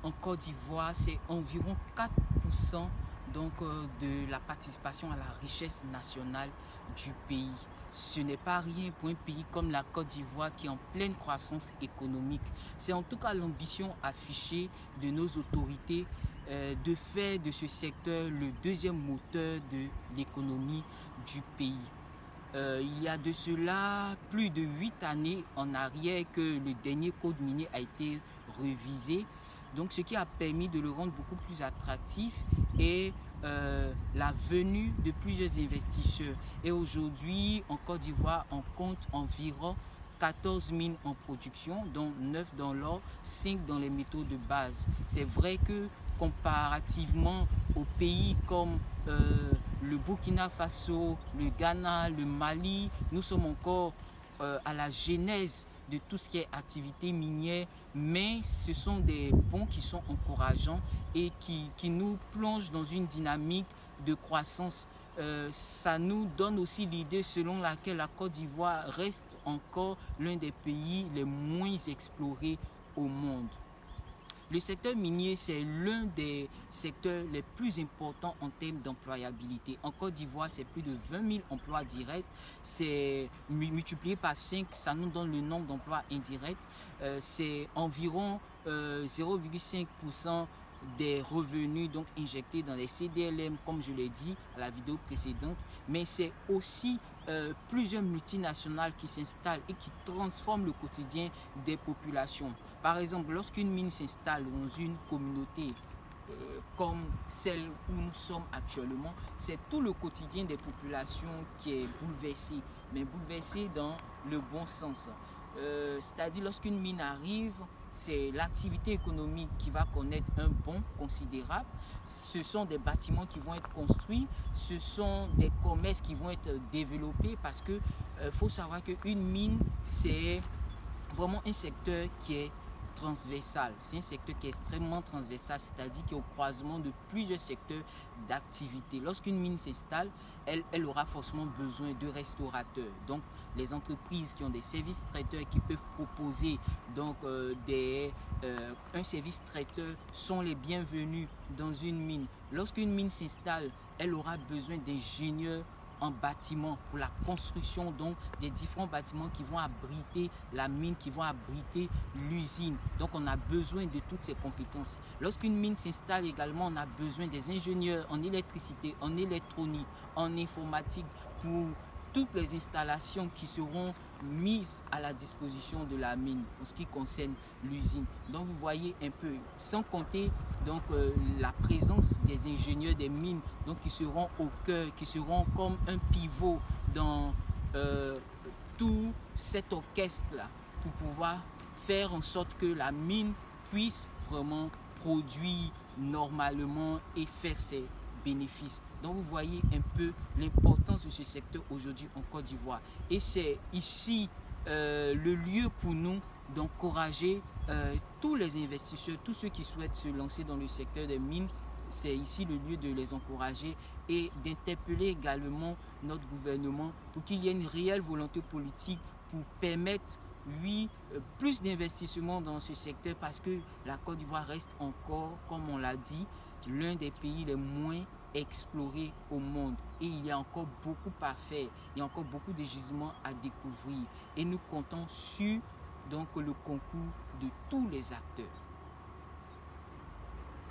En Côte d'Ivoire, c'est environ 4% de la participation à la richesse nationale du pays. Ce n'est pas rien pour un pays comme la Côte d'Ivoire qui est en pleine croissance économique. C'est en tout cas l'ambition affichée de nos autorités de faire de ce secteur le deuxième moteur de l'économie du pays. Il y a de cela plus de 8 années en arrière que le dernier code minier a été révisé. Donc, ce qui a permis de le rendre beaucoup plus attractif et la venue de plusieurs investisseurs. Et aujourd'hui, en Côte d'Ivoire, on compte environ 14 mines en production, dont 9 dans l'or, 5 dans les métaux de base. C'est vrai que comparativement aux pays comme le Burkina Faso, le Ghana, le Mali, nous sommes encore à la genèse de tout ce qui est activité minière, mais ce sont des ponts qui sont encourageants et qui nous plongent dans une dynamique de croissance. Ça nous donne aussi l'idée selon laquelle la Côte d'Ivoire reste encore l'un des pays les moins explorés au monde. Le secteur minier, c'est l'un des secteurs les plus importants en termes d'employabilité. En Côte d'Ivoire, c'est plus de 20 000 emplois directs. C'est multiplié par 5, ça nous donne le nombre d'emplois indirects. C'est environ 0,5% des revenus donc injectés dans les CDLM, comme je l'ai dit à la vidéo précédente. Mais c'est aussi plusieurs multinationales qui s'installent et qui transforment le quotidien des populations. Par exemple, lorsqu'une mine s'installe dans une communauté comme celle où nous sommes actuellement, c'est tout le quotidien des populations qui est bouleversé, mais bouleversé dans le bon sens. C'est-à-dire lorsqu'une mine arrive, c'est l'activité économique qui va connaître un bond considérable. Ce sont des bâtiments qui vont être construits, ce sont des commerces qui vont être développés parce que faut savoir qu'une mine, c'est vraiment un secteur qui est transversal. C'est un secteur qui est extrêmement transversal, c'est-à-dire qui est au croisement de plusieurs secteurs d'activité. Lorsqu'une mine s'installe, elle aura forcément besoin de restaurateurs. Donc, les entreprises qui ont des services traiteurs qui peuvent proposer un service traiteur sont les bienvenus dans une mine. Lorsqu'une mine s'installe, elle aura besoin d'ingénieurs en bâtiment pour la construction donc des différents bâtiments qui vont abriter la mine, qui vont abriter l'usine. Donc on a besoin de toutes ces compétences. Lorsqu'une mine s'installe également, on a besoin des ingénieurs en électricité, en électronique, en informatique pour toutes les installations qui seront mises à la disposition de la mine en ce qui concerne l'usine. Donc vous voyez un peu, sans compter donc la présence des ingénieurs des mines donc qui seront au cœur, qui seront comme un pivot dans tout cet orchestre là pour pouvoir faire en sorte que la mine puisse vraiment produire normalement et faire ses bénéfices. Donc vous voyez un peu l'importance de ce secteur aujourd'hui en Côte d'Ivoire. Et c'est ici le lieu pour nous d'encourager tous les investisseurs, tous ceux qui souhaitent se lancer dans le secteur des mines. C'est ici le lieu de les encourager et d'interpeller également notre gouvernement pour qu'il y ait une réelle volonté politique pour permettre plus d'investissement dans ce secteur parce que la Côte d'Ivoire reste encore, comme on l'a dit, l'un des pays les moins explorés au monde et il y a encore beaucoup à faire, il y a encore beaucoup de gisements à découvrir et nous comptons sur donc le concours de tous les acteurs.